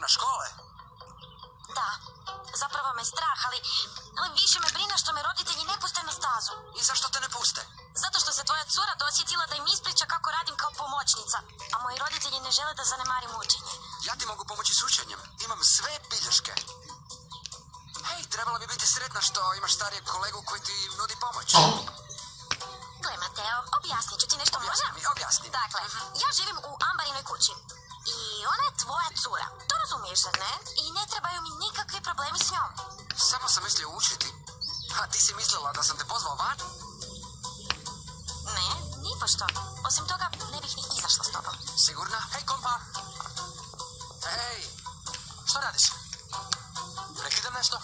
vremena škole. Da, zapravo me strah, ali više me brine što me roditelji ne puste na stazu. I zašto te ne puste? Zato što se tvoja cura dosjetila da im ispriča kako radim kao pomoćnica, a moji roditelji ne žele da zanemarim učenje. Ja ti mogu pomoći s učenjem. Imam sve bilješke. Hej, trebala bi biti sretna što imaš starijeg kolegu koji ti nudi pomoć. Gle, Mateo, objasnit ću ti nešto, može? Objasni. Dakle, ja živim u Ambarinoj kući. I ona je tvoja cura. To razumiješ, zar ne? I ne trebaju mi nikakvi problemi s njom. Samo sam mislio učiti. A ti si mislila da sam te pozvao van? Ne, nipošto. Osim toga, ne bih ni izašla s tobom. Sigurna? Hej, kompa! Hej! Što radiš? Prekidam nešto?